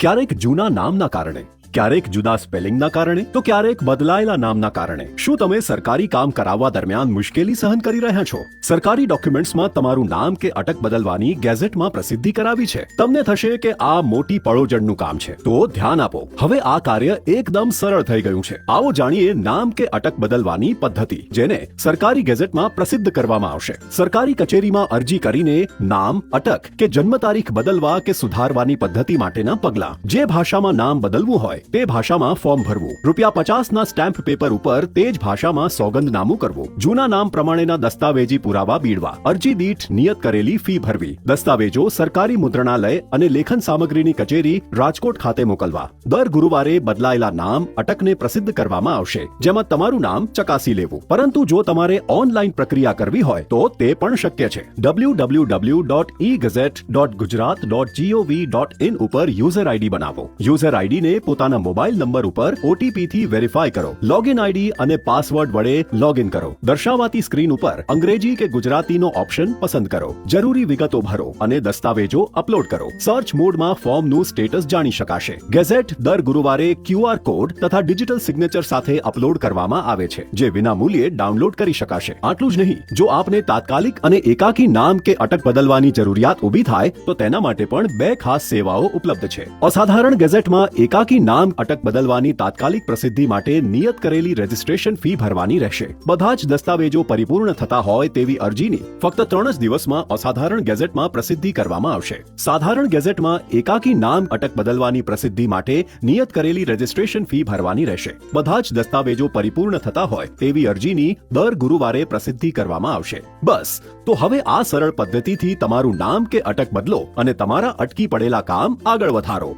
ક્યારેક જૂના નામના કારણે, ક્યારેક જુદા સ્પેલિંગના કારણે, તો ક્યારેક બદલાયેલા નામના કારણે. શું તમે સરકારી કામ કરાવવા દરમિયાન મુશ્કેલી સહન કરી રહ્યા છો? સરકારી ડોક્યુમેન્ટ્સમાં તમારું નામ કે અટક બદલવાની ગેઝેટમાં પ્રસિદ્ધિ કરાવી છે. તમને થશે કે આ મોટી પળોજડનું કામ છે, તો ધ્યાન આપો. હવે આ કાર્ય એકદમ સરળ થઈ ગયું છે. આવો જાણીએ નામ કે અટક બદલવાની પદ્ધતિ, જેને સરકારી ગેઝેટમાં પ્રસિદ્ધ કરવામાં આવશે. સરકારી કચેરીમાં અરજી કરીને નામ, અટક કે જન્મ તારીખ બદલવા કે સુધારવાની પદ્ધતિ માટેના પગલાં. જે ભાષામાં નામ બદલવું હોય તે ભાષામાં ફોર્મ ભરવું. ₹50 સ્ટેમ્પ પેપર ઉપર તે જ ભાષામાં સોગંદનામું કરવું. જૂના નામ પ્રમાણેના દસ્તાવેજી પુરાવા બીડવા. અરજી દીઠ નિયત કરેલી ફી ભરવી. દસ્તાવેજો સરકારી મુદ્રણાલય અને લેખન સામગ્રીની કચેરી રાજકોટ ખાતે મોકલવા. દર ગુરુવારે બદલાયેલા નામ, અટકને પ્રસિદ્ધ કરવામાં આવશે, જેમાં તમારું નામ ચકાસી લેવું. પરંતુ જો તમારે ઓનલાઈન પ્રક્રિયા કરવી હોય તો તે પણ શક્ય છે. www.egazette.gujarat.gov.in ઉપર યુઝર આઈડી બનાવો. યુઝર આઈડીને પોતાના મોબાઈલ નંબર ઉપર OTP થી વેરીફાઈ કરો. લોગિન આઈડી અને પાસવર્ડ વડે લોગિન કરો. દર્શાવાતી સ્ક્રીન ઉપર અંગ્રેજી કે ગુજરાતીનો ઓપ્શન પસંદ કરો. જરૂરી વિગતો ભરો અને દસ્તાવેજો અપલોડ કરો. સર્ચ મોડમાં ફોર્મનું સ્ટેટસ જાણી શકાશે. ગેઝેટ દર ગુરુવારે QR કોડ તથા ડિજિટલ સિગ્નેચર સાથે અપલોડ કરવામાં આવે છે, જે વિનામૂલ્યે ડાઉનલોડ કરી શકાશે. આટલું જ નહીં, જો આપને તાત્કાલિક અને એકાકી નામ કે અટક બદલવાની જરૂરિયાત ઊભી થાય તો તેના માટે પણ 2 ખાસ સેવાઓ ઉપલબ્ધ છે. અસાધારણ ગેઝેટમાં એકાકી નામ અટક બદલવાની તાત્કાલિક પ્રસિદ્ધિ માટે નિયત કરેલી રજિસ્ટ્રેશન ફી ભરવાની રહેશે. બધા જ દસ્તાવેજો પરિપૂર્ણ થતા હોય તેવી અરજીની ફક્ત 3 જ દિવસમાં અસાધારણ ગેઝેટમાં પ્રસિદ્ધિ કરવામાં આવશે. સાધારણ ગેઝેટમાં એકાકી નામ અટક બદલવાની પ્રસિદ્ધિ માટે નિયત કરેલી રજિસ્ટ્રેશન ફી ભરવાની રહેશે. બધા જ દસ્તાવેજો પરિપૂર્ણ થતા હોય તેવી અરજીની દર ગુરુવારે પ્રસિદ્ધિ કરવામાં આવશે. બસ, તો હવે આ સરળ પદ્ધતિથી તમારું નામ કે અટક બદલો અને તમારા અટકી પડેલા કામ આગળ વધારો.